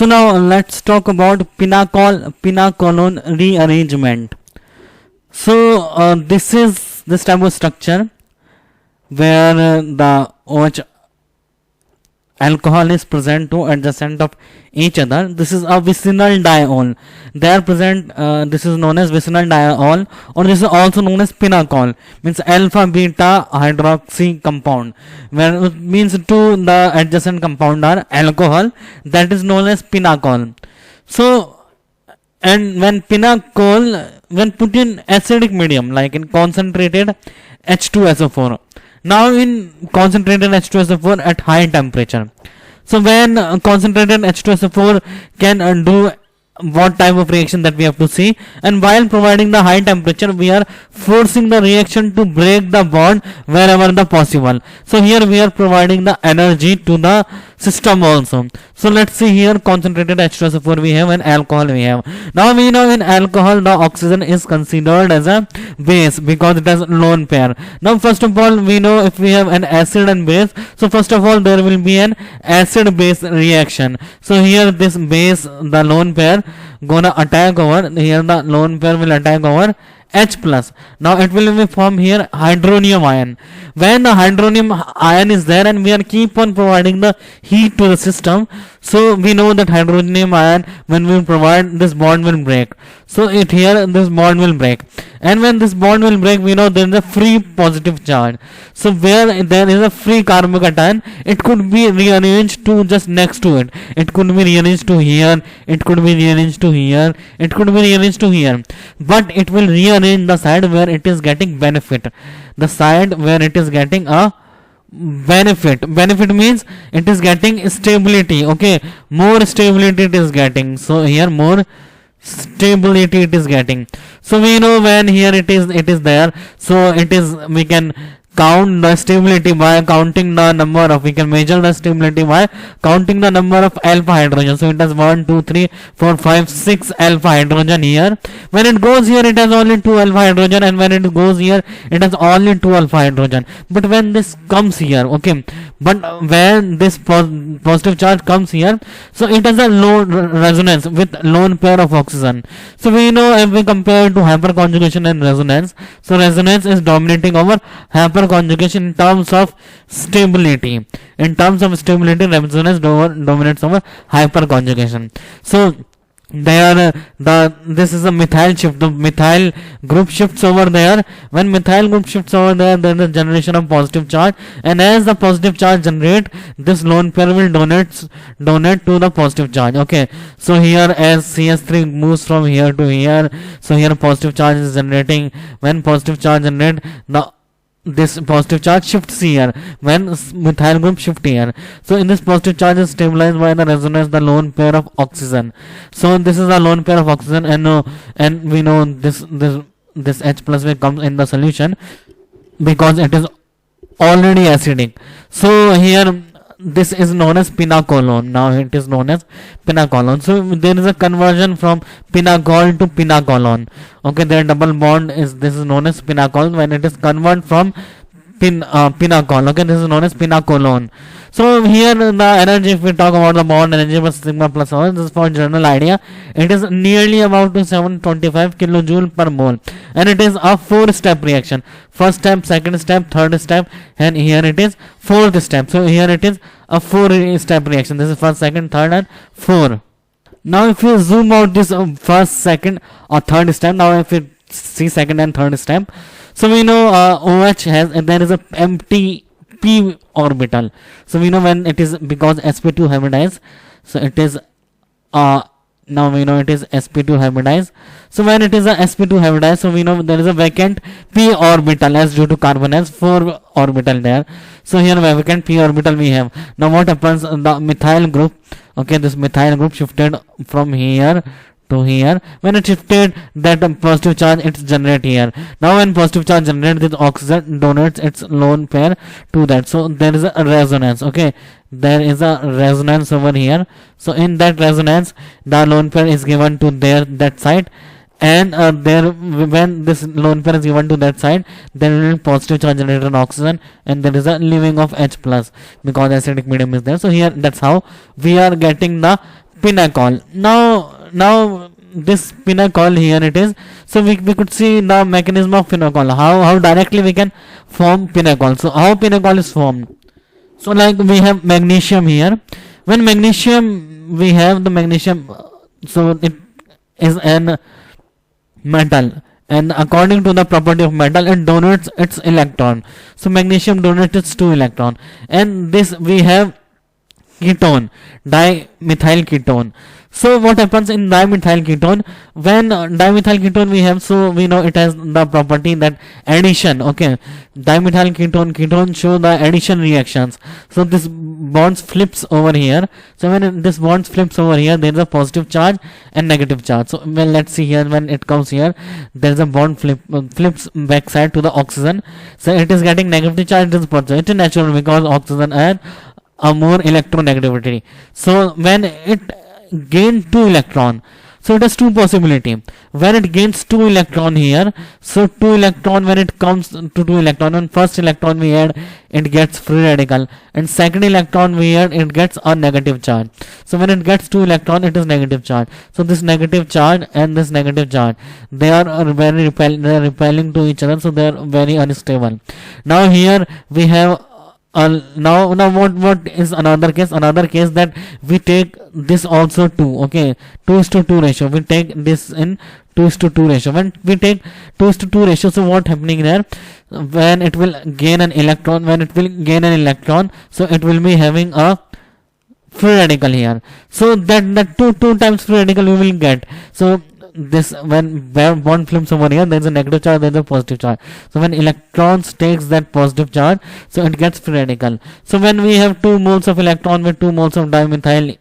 So now let's talk about Pinacol pinacolone rearrangement. So this type of structure where the OH alcohol is present to adjacent of each other. This is a vicinal diol. They are present. This is known as vicinal diol, or this is also known as pinacol. Means alpha beta hydroxy compound. Where it means to the adjacent compound are alcohol. That is known as pinacol. So, and when pinacol, when put in acidic medium, like in concentrated H2SO4. Now in concentrated H2SO4 at high temperature. So when concentrated H2SO4 can do what type of reaction that we have to see, and while providing the high temperature we are forcing the reaction to break the bond wherever the possible. So here we are providing the energy to the system also. So let's see here, concentrated H2SO4 we have and alcohol we have. Now we know in alcohol the oxygen is considered as a base because it has lone pair. Now first of all we know if we have an acid and base, so first of all there will be an acid base reaction. So here this base, the lone pair gonna attack over here, the lone pair will attack over H plus. Now it will be form here hydronium ion. When the hydronium ion is there and we are keep on providing the heat to the system, so we know that hydronium ion, when we provide, this bond will break. So it here this bond will break, and when this bond will break we know there is a free positive charge. So where there is a free carbon, it could be rearranged to just next to it. It could be rearranged to here, it could be rearranged to here, it could be rearranged to here, but it will rearrange the side where it is getting benefit. The side where it is getting a benefit means it is getting stability. Okay, more stability it is getting. So here more stability it is getting. So we know when here it is there, so it is, we can count the stability by counting the number of, we can measure the stability by counting the number of alpha hydrogen. So it has 1 2 3 4 5 6 alpha hydrogen here. When it goes here it has only 2 alpha hydrogen, and when it goes here it has only 2 alpha hydrogen. But when this comes here, okay, but when this positive charge comes here, so it has a low resonance with lone pair of oxygen. So we know if we compare to hyperconjugation and resonance, so resonance is dominating over hyperconjugation in terms of stability. In terms of stability, resonance dominates over hyperconjugation. So there this is a methyl shift. The methyl group shifts over there. When methyl group shifts over there, there is a generation of positive charge, and as the positive charge generate, this lone pair will donate to the positive charge. Okay, so here as CS3 moves from here to here, so here positive charge is generating. When positive charge generate, this positive charge shifts here when methyl group shift here. So in this positive charge is stabilized by the resonance, the lone pair of oxygen. So this is a lone pair of oxygen, and we know this H plus will come in the solution because it is already acidic. So here this is known as pinacolone. Now it is known as pinacolone. So there is a conversion from pinacol to pinacolone. Okay, their double bond is, this is known as pinacol. When it is converted from pinacol, okay, this is known as pinacolone. So here the energy, if we talk about the bond energy was sigma plus R, this is for general idea, it is nearly about to 725 kilojoule per mole, and it is a 4-step reaction. First step, second step, third step, and here it is fourth step. So here it is a 4-step reaction. This is first, second, third, and 4. Now if you zoom out this first, second, or third step, now if you see second and third step, so we know OH has, and there is a empty p orbital. So we know when it is, because sp2 hybridized, so it is now we know it is sp2 hybridized. So when it is a sp2 hybridized, so we know there is a vacant p orbital, as due to carbon has 4 orbital there. So here vacant p orbital we have. Now what happens, the methyl group, okay, this methyl group shifted from here to here. When it shifted, that positive charge it's generate here. Now when positive charge generate, this oxygen donates its lone pair to that. So there is a resonance. Okay, there is a resonance over here. So in that resonance, the lone pair is given to that side, and there, when this lone pair is given to that side, there will be positive charge generated on oxygen, and there is a leaving of H plus because acidic medium is there. So here, that's how we are getting the Pinacol. Now this Pinacol here it is. So we could see the mechanism of Pinacol. How directly we can form Pinacol. So how Pinacol is formed. So like we have magnesium here. When magnesium we have the magnesium, so it is an metal, and according to the property of metal it donates its electron. So magnesium donates its 2 electron, and this we have ketone, dimethyl ketone. So what happens in dimethyl ketone? When dimethyl ketone we have, so we know it has the property that addition. Okay, dimethyl ketone show the addition reactions. So this bonds flips over here. So when this bonds flips over here, there is a positive charge and negative charge. So well, let's see here, when it comes here, there is a bond flips backside to the oxygen. So it is getting negative charge. It is positive. It is natural because oxygen and a more electronegativity. So when it gains 2 electron, so it has 2 possibility. When it gains 2 electron here, so 2 electron, when it comes to 2 electron, when first electron we add, it gets free radical, and second electron we add, it gets a negative charge. So when it gets 2 electron, it is negative charge. So this negative charge and this negative charge, they are very repelling to each other, so they are very unstable. Now here we have now what is another case? Another case that we take this also 2. Okay, 2:2 ratio. We take this in 2:2 ratio. When we take 2:2 ratio, so what happening there? When it will gain an electron, so it will be having a free radical here. So that two times free radical we will get. So this, when bond flips over here, there is a negative charge, there is a positive charge. So when electrons takes that positive charge, so it gets free radical. So when we have 2 moles of electron with 2 moles of dimethyl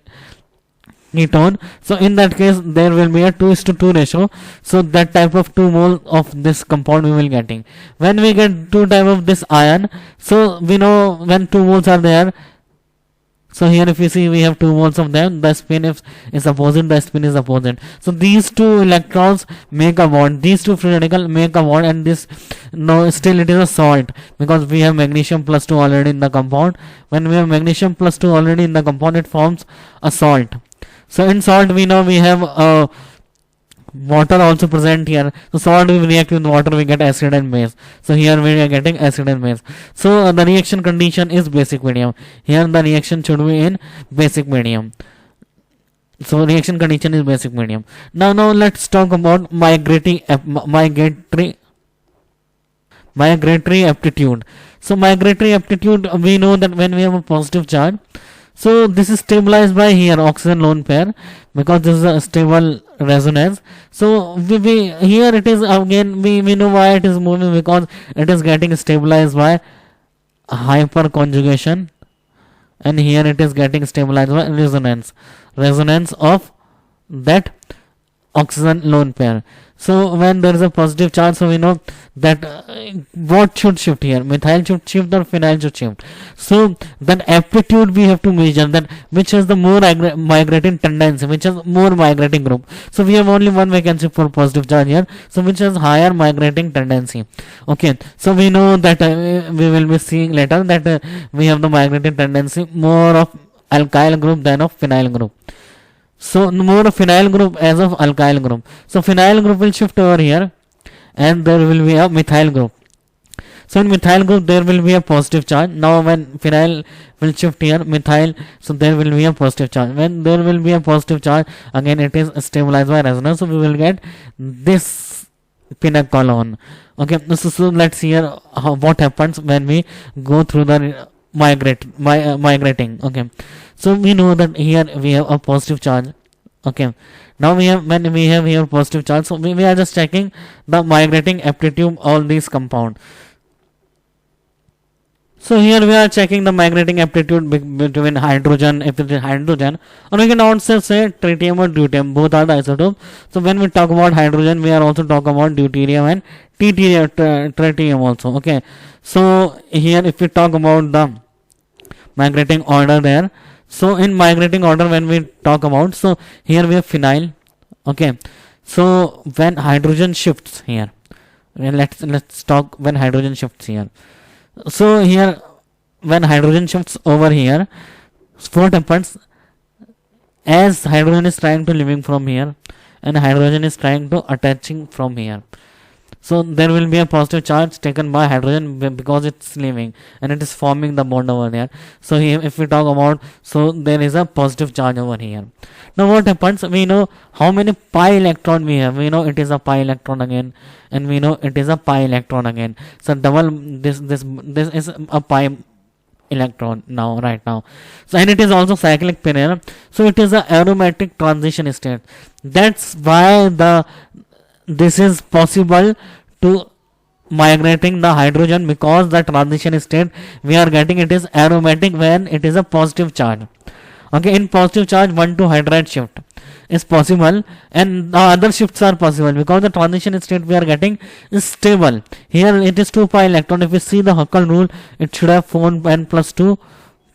ketone, so in that case there will be a 2:2 ratio. So that type of 2 mole of this compound we will getting. When we get 2 type of this ion, so we know when 2 moles are there. So here if you see, we have 2 moles of them, the spin is opposite, the spin is opposite. So these 2 electrons make a bond, these 2 free radical make a bond, and this, no, still it is a salt, because we have magnesium plus 2 already in the compound. When we have magnesium plus 2 already in the compound, it forms a salt. So in salt we know we have water also present here. So salt will react with water, we get acid and base. So here we are getting acid and base. So the reaction condition is basic medium. Here the reaction should be in basic medium. So reaction condition is basic medium. Now let's talk about migratory aptitude. So migratory aptitude, we know that when we have a positive charge, so this is stabilized by here oxygen lone pair, because this is a stable resonance. So we here it is again, we know why it is moving, because it is getting stabilized by hyperconjugation, and here it is getting stabilized by resonance of that oxygen lone pair. So when there is a positive charge, so we know that what should shift here, methyl should shift or phenyl should shift. So that aptitude we have to measure, that which has the more migrating tendency, which has more migrating group. So we have only one vacancy for positive charge here, so which has higher migrating tendency. Okay, so we know that we will be seeing later that we have the migrating tendency more of alkyl group than of phenyl group. So more of phenyl group as of alkyl group. So phenyl group will shift over here, and there will be a methyl group. So in methyl group there will be a positive charge. Now when phenyl will shift here, methyl, so there will be a positive charge. When there will be a positive charge, again it is stabilized by resonance. So we will get this pinacolone. Okay, so let's see here what happens when we go through the migrating. Okay, so we know that here we have a positive charge. Okay, now when we have here positive charge, so we are just checking the migrating aptitude all these compound. So here we are checking the migrating aptitude between hydrogen, if it is hydrogen, or we can also say tritium or deuterium, both are the isotopes. So when we talk about hydrogen, we are also talking about deuterium and tritium also. Okay, so here if we talk about the migrating order there, so in migrating order when we talk about, so here we have phenyl. Okay, so when hydrogen shifts here, let's talk when hydrogen shifts here. So here when hydrogen shifts over here, what happens? as hydrogen is trying to leaving from here and hydrogen is trying to attaching from here, so there will be a positive charge taken by hydrogen because it's leaving and it is forming the bond over there. So here, if we talk about, so there is a positive charge over here. Now what happens, we know how many pi electron we have. We know it is a pi electron again, and we know it is a pi electron again. So double this is a pi electron now, right now. So and it is also cyclic pair, so it is a aromatic transition state. That's why this is possible to migrating the hydrogen, because the transition state we are getting, it is aromatic when it is a positive charge. Okay, in positive charge 1 to hydride shift is possible, and the other shifts are possible because the transition state we are getting is stable. Here it is 2 pi electron. If we see the Huckel rule, it should have 4n plus 2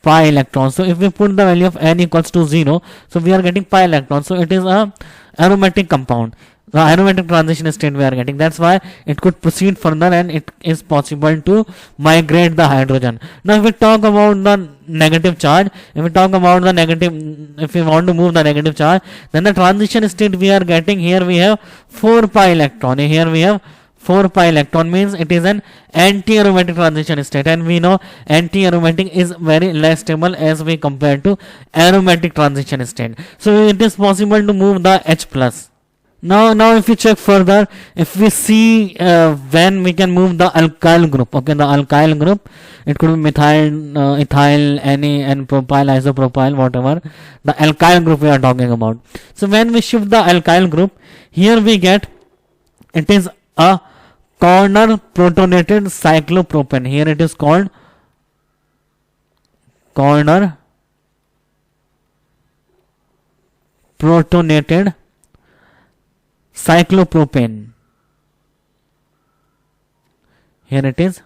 pi electrons. So if we put the value of n equals to 0, so we are getting pi electrons. So it is a aromatic compound, the aromatic transition state we are getting. That's why it could proceed further and it is possible to migrate the hydrogen. Now if we talk about the negative charge, if we want to move the negative charge, then the transition state we are getting, here we have 4 pi electron. Here we have 4 pi electron, means it is an anti-aromatic transition state, and we know anti-aromatic is very less stable as we compare to aromatic transition state. So it is possible to move the H plus. Now if we check further, if we see when we can move the alkyl group, okay, the alkyl group, it could be methyl, ethyl, N propyl, isopropyl, whatever, the alkyl group we are talking about. So when we shift the alkyl group, here we get, it is a corner protonated cyclopropane. Here it is called corner protonated cyclopropane. Here it is.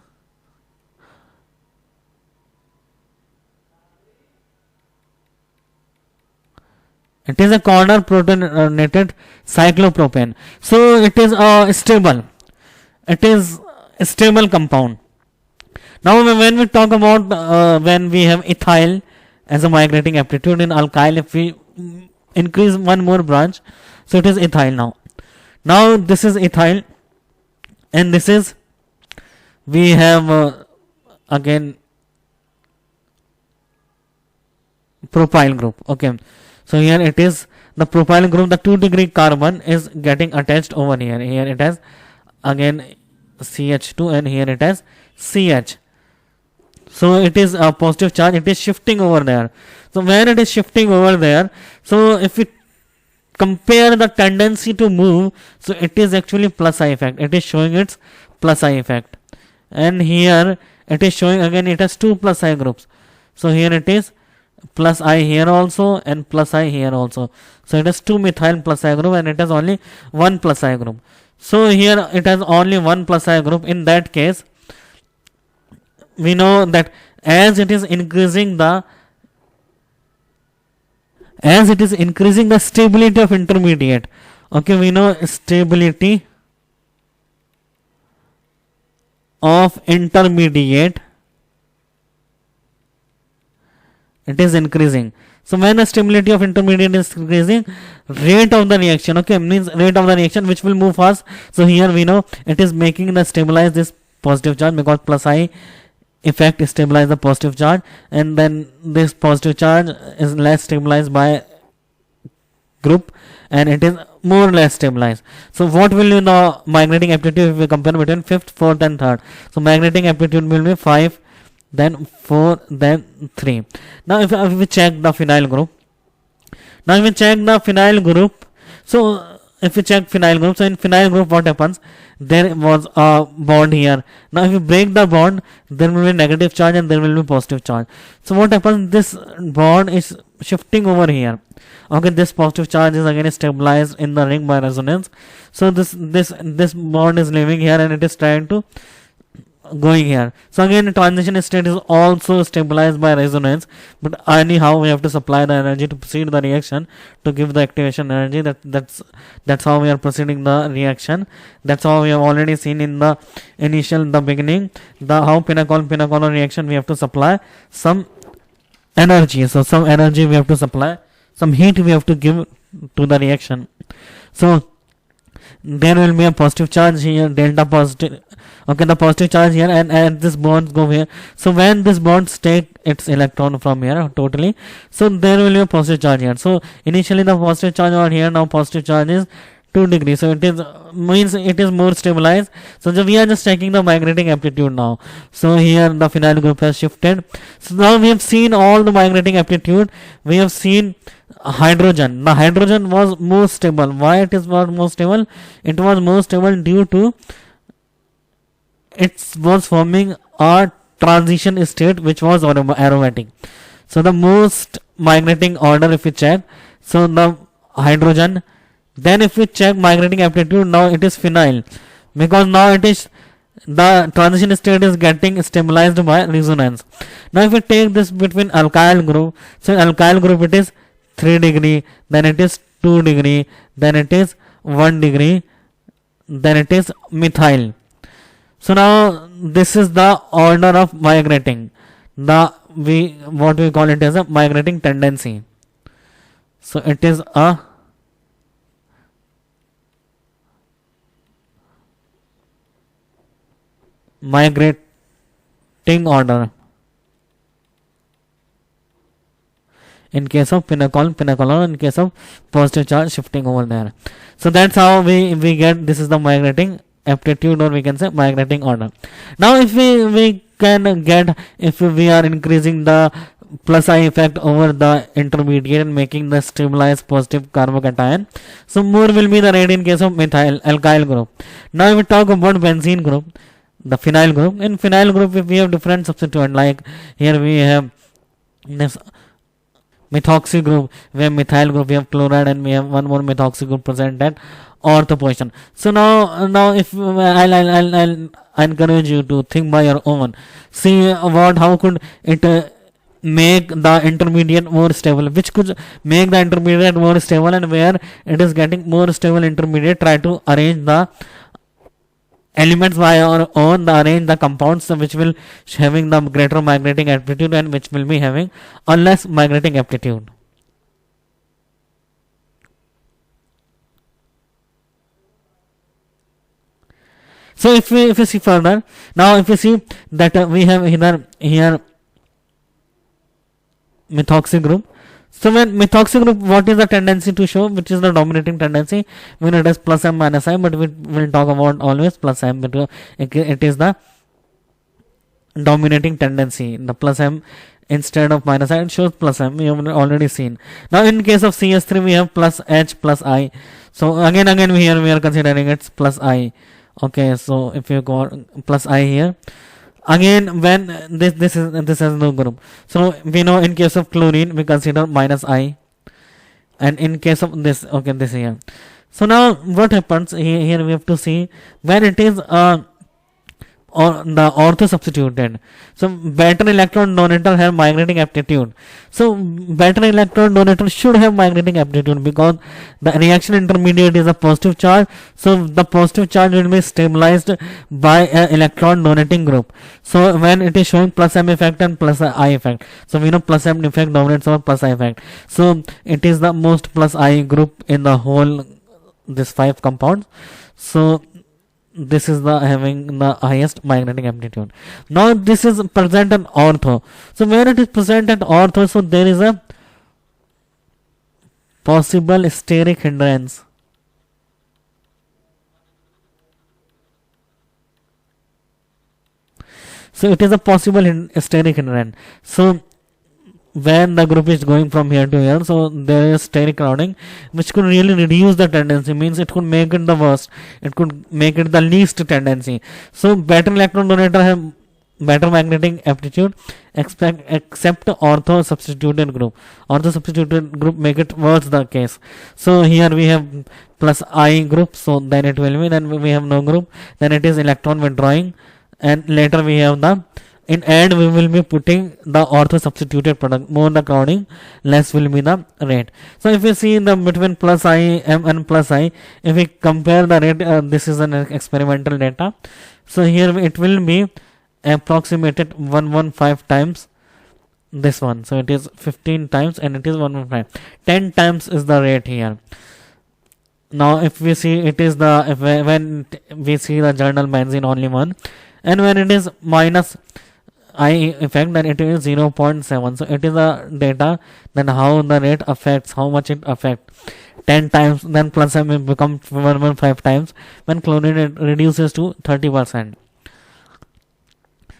It is a corner protonated cyclopropane. So it is stable. It is a stable compound. Now when we talk about when we have ethyl as a migrating aptitude in alkyl, if we increase one more branch, so it is ethyl now. Now this is ethyl, and this is, we have again propyl group. Okay, so here it is the propyl group, the 2 degree carbon is getting attached over here. Here it has again CH2 and here it has CH. So it is a positive charge, it is shifting over there. So when it is shifting over there, so if we compare the tendency to move, so it is actually plus I effect. It is showing its plus I effect, and here it is showing again it has 2 plus I groups. So here it is plus I here also and plus I here also. So it has 2 methyl plus I group and it has only 1 plus I group. So here it has only 1 plus I group. In that case, we know that as it is increasing the stability of intermediate, okay, we know stability of intermediate, it is increasing. So when the stability of intermediate is increasing, rate of the reaction, okay, means rate of the reaction which will move fast. So here we know it is making the stabilize this positive charge, because plus I effect stabilize the positive charge, and then this positive charge is less stabilized by group and it is more or less stabilized. So what will be the migrating aptitude if we compare between 5th, 4th and 3rd? So migrating aptitude will be 5, then 4, then 3. Now if we check the phenyl group, so if we check phenyl group, so in phenyl group what happens, there was a bond here. Now if you break the bond, there will be negative charge and there will be positive charge. So what happens, this bond is shifting over here. Okay, this positive charge is again stabilized in the ring by resonance. So this bond is leaving here and it is trying to going here. So again transition state is also stabilized by resonance, but anyhow we have to supply the energy to proceed the reaction to give the activation energy. That's how we are proceeding the reaction. That's how we have already seen in the beginning, how Pinacol pinacolone reaction we have to supply some energy. So some energy we have to supply. some heat we have to give to the reaction. So there will be a positive charge here, delta positive. Okay, the positive charge here, and this bonds go here. So when this bonds take its electron from here totally, so there will be a positive charge here. So initially the positive charge over here, now positive charge is 2 degrees. So it is means it is more stabilized. So we are just checking the migrating aptitude now. So here the phenyl group has shifted. So now we have seen all the migrating aptitude. We have seen hydrogen. The hydrogen was more stable. Why it is more stable? It was more stable due to it was forming a transition state which was aromatic. So the most migrating order, if we check, so the hydrogen. Then if we check migrating aptitude, now it is phenyl, because now it is the transition state is getting stabilized by resonance. Now if we take this between alkyl group, so alkyl group it is 3 degree, then it is 2 degree, then it is 1 degree, then it is methyl. So now this is the order of migrating. What we call it as a migrating tendency. So it is a migrating order in case of Pinacol pinacolone, in case of positive charge shifting over there. So that's how we get, this is the migrating aptitude, or we can say migrating order. Now if we can get, if we are increasing the plus I effect over the intermediate and making the stabilized positive carbocation, so more will be the rate in case of methyl alkyl group. Now if we talk about benzene group, the phenyl group, in phenyl group if we have different substituent, like here we have this methoxy group, we have methyl group, we have chloride, and we have one more methoxy group present at ortho position. So now if I'll encourage you to think by your own, see about how could it make the intermediate more stable, which could make the intermediate more stable, and where it is getting more stable intermediate, try to arrange the elements by our own, arrange the compounds which will having the greater migrating aptitude and which will be having a less migrating aptitude. So if we see further, now if we see that we have here methoxy group. So when methoxy group, what is the tendency to show, which is the dominating tendency, when it is plus M minus I, but we will talk about always plus M, but it is the dominating tendency, the plus M instead of minus I, it shows plus M, we have already seen. Now in case of CS3 we have plus H plus I, so again we are considering it's plus I. Okay, so if you go plus I here, again when this has no group, so we know in case of chlorine we consider minus I, and in case of this, okay, this here. So now what happens here, we have to see when it is or the ortho substituted. So better electron donator have migrating aptitude. So better electron donator should have migrating aptitude, because the reaction intermediate is a positive charge. So the positive charge will be stabilized by an electron donating group. So when it is showing plus M effect and plus I effect, so we know plus M effect dominates over plus I effect. So it is the most plus I group in the whole this 5 compounds. So this is the having the highest magnetic aptitude. Now this is present at ortho. So where it is present at ortho, so there is a possible steric hindrance. So it is a possible steric hindrance. So when the group is going from here to here, so there is steric crowding, which could really reduce the tendency, means it could make it the worst, it could make it the least tendency. So better electron donator have better magnetic aptitude except ortho substituted group. Ortho substituted group make it worse the case. So here we have plus I group, so then it will be, then we have no group, then it is electron withdrawing, and later we have the, in end we will be putting the ortho substituted product. More the crowding, less will be the rate. So if we see the between plus I M and plus I, if we compare the rate, this is an experimental data. So here it will be approximated 115 times this one. So it is 15 times and it is 1.5. 10 times is the rate here. Now if we see it is the when we see the journal benzene only 1, and when it is minus I effect, then it is 0.7. So it is a data then how the rate affects, how much it affects. 10 times, then plus M will become 1.5 times when chlorine it reduces to 30%.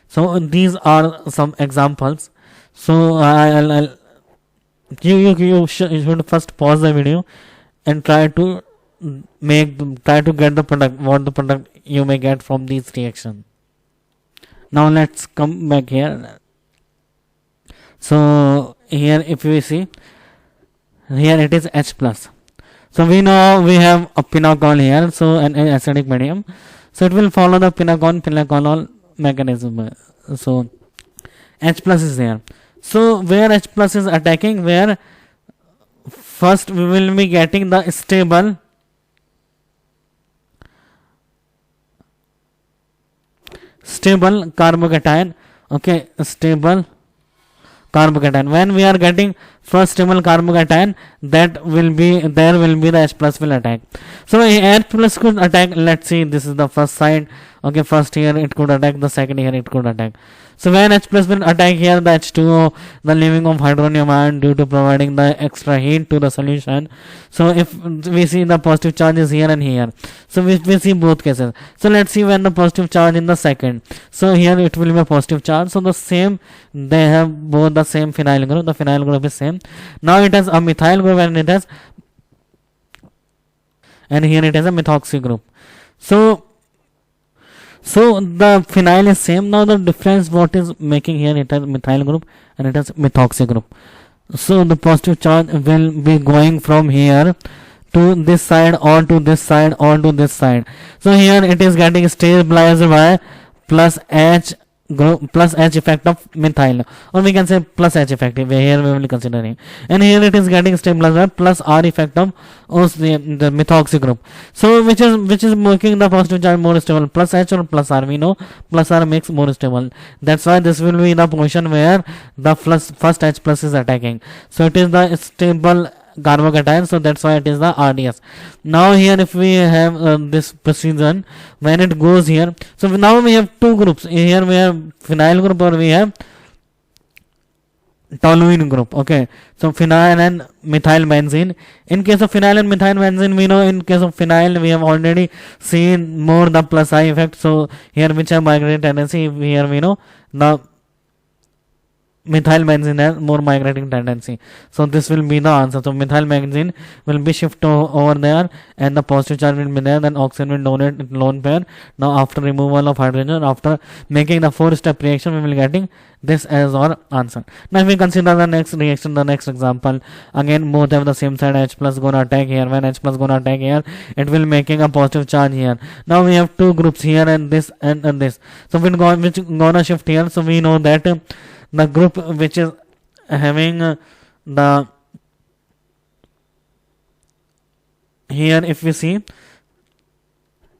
So these are some examples. So you should first pause the video and try to get the product, what the product you may get from these reactions. Now let's come back here. So here if we see, here it is H plus. So we know we have a pinacol here, so an acidic medium. So it will follow the Pinacol pinacolone mechanism. So H plus is there. So where H plus is attacking, where first we will be getting the stable carbocation. Okay, stable carbocation. When we are getting first stable carbocation, there will be the H plus will attack. So H plus could attack. Let's see, this is the first side. Okay, first here it could attack, the second here it could attack. So when H plus will attack here, the H2O, the leaving of hydronium ion due to providing the extra heat to the solution. So if we see the positive charge is here and here, so we see both cases. So let's see when the positive charge in the second. So here it will be a positive charge. So the same, they have both the same phenyl group. The phenyl group is same. Now it has a methyl group and it has, and here it has a methoxy group. So the phenyl is same. Now the difference what is making here, it has methyl group and it has methoxy group. So the positive charge will be going from here to this side or to this side or to this side. So here it is getting stabilized by plus H group, plus H effect of methyl, or we can say plus H effect. Here we will be considering, and here it is getting stabilized by plus R effect of the methoxy group. So which is making the positive charge more stable, plus H or plus R? We know plus R makes more stable. That's why this will be the position where the first H plus is attacking. So it is the stable carbocation, so that's why it is the RDS. Now here if we have this precision, when it goes here, so now we have two groups. Here we have phenyl group or we have toluene group. Okay, so phenyl and methyl benzene. In case of phenyl and methyl benzene, we know in case of phenyl we have already seen more the plus I effect. So here which have migrating tendency, here we know the methyl benzene has more migrating tendency. So this will be the answer. So methyl benzene will be shift over there and the positive charge will be there, then oxygen will donate lone pair. Now after removal of hydrogen, after making the 4-step reaction, we will getting this as our answer. Now if we consider the next reaction, the next example, again both have the same side. H plus gonna attack here. When H plus gonna attack here, it will making a positive charge here. Now we have two groups here and this and this. So which gonna shift here. So we know that the group which is having the here, if we see,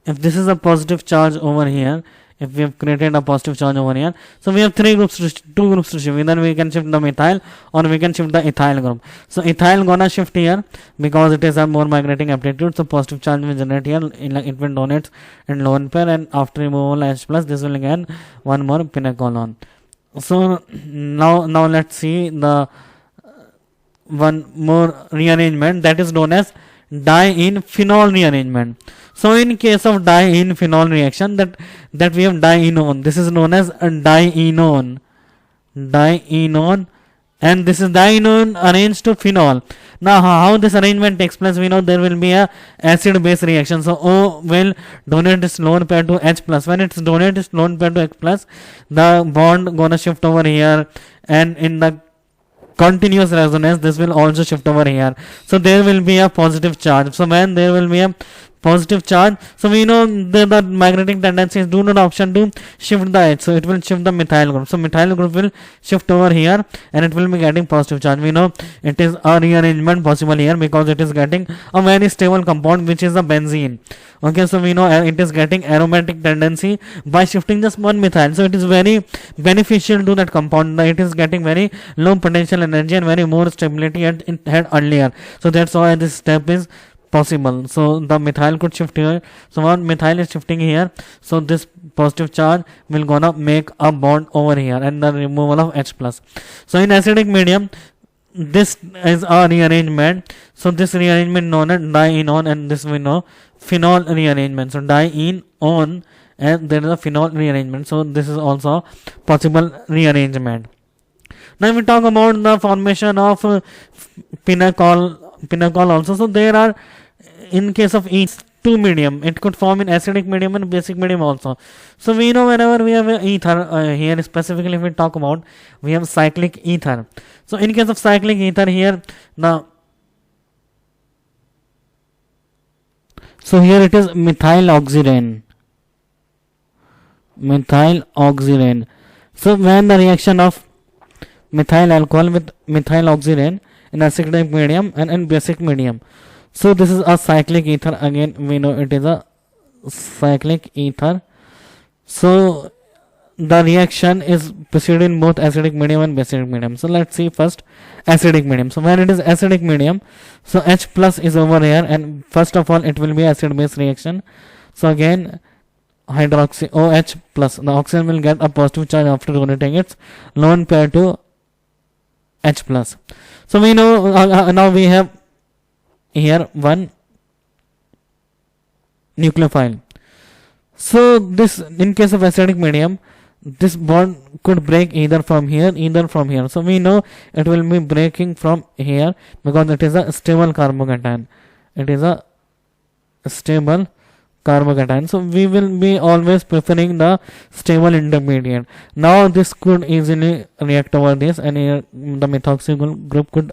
if this is a positive charge over here, if we have created a positive charge over here, so we have two groups to shift. Either we can shift the methyl or we can shift the ethyl group. So ethyl gonna shift here because it is a more migrating aptitude. So positive charge will generate here, it will donate in lone pair, and after removal H plus, this will again one more pinacolone. So now let's see the one more rearrangement, that is known as di-in-phenol rearrangement. So in case of di-in-phenol reaction, that we have dienone, this is known as a dienone, and this is dienone arranged to phenol. Now how this arrangement takes place, we know there will be a acid base reaction. So O will donate its lone pair to H plus. When it's donate its lone pair to H plus, the bond gonna shift over here, and in the continuous resonance this will also shift over here. So there will be a positive charge. So when there will be a positive charge. So we know the magnetic tendencies do not option to shift the H, so it will shift the methyl group. So methyl group will shift over here and it will be getting positive charge. We know it is a rearrangement possible here because it is getting a very stable compound which is the benzene. Okay, so we know it is getting aromatic tendency by shifting just one methyl, so it is very beneficial to that compound. It is getting very low potential energy and very more stability at it had earlier, so that's why this step is possible. So the methyl could shift here, so one methyl is shifting here, so this positive charge will gonna make a bond over here and the removal of H plus. So in acidic medium this is a rearrangement, so this rearrangement known as dienone, and this we know phenol rearrangement. So dienone and there is a phenol rearrangement, so this is also possible rearrangement. Now we talk about the formation of pinacol also. So there are, in case of each two medium, it could form in acidic medium and basic medium also. So we know whenever we have ether here, specifically if we talk about, we have cyclic ether. So in case of cyclic ether here, now so here it is methyl oxirane. So when the reaction of methyl alcohol with methyl oxirane in acidic medium and in basic medium, so this is a cyclic ether. Again we know it is a cyclic ether. So the reaction is proceeded in both acidic medium and basic medium. So let's see first acidic medium. So when it is acidic medium, so H plus is over here, and first of all it will be acid base reaction. So again hydroxy OH plus, the oxygen will get a positive charge after donating its lone pair to H plus. So we know now we have here one nucleophile. So this, in case of acidic medium, this bond could break either from here, either from here. So we know it will be breaking from here because it is a stable carbocation. It is a stable carbocation. So we will be always preferring the stable intermediate. Now this could easily react over this, and here the methoxy group could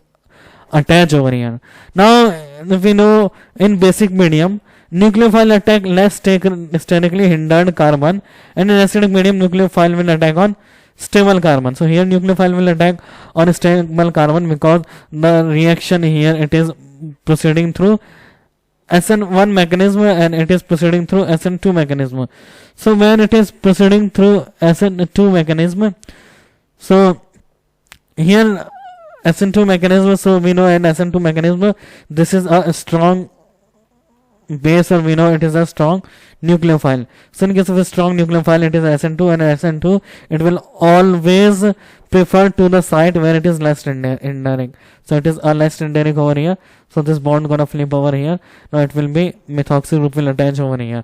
attach over here. Now if we know in basic medium, nucleophile attack less sterically hindered carbon, and in acidic medium nucleophile will attack on stable carbon. So here nucleophile will attack on stable carbon because the reaction here it is proceeding through SN1 mechanism and it is proceeding through SN2 mechanism. So when it is proceeding through SN2 mechanism, so here SN2 mechanism, so we know in SN2 mechanism this is a strong base, or we know it is a strong nucleophile. So in case of a strong nucleophile, it is SN2, and SN2 it will always prefer to the site where it is less indirect. So it is a less indirect over here, so this bond gonna flip over here. Now it will be methoxy group will attach over here.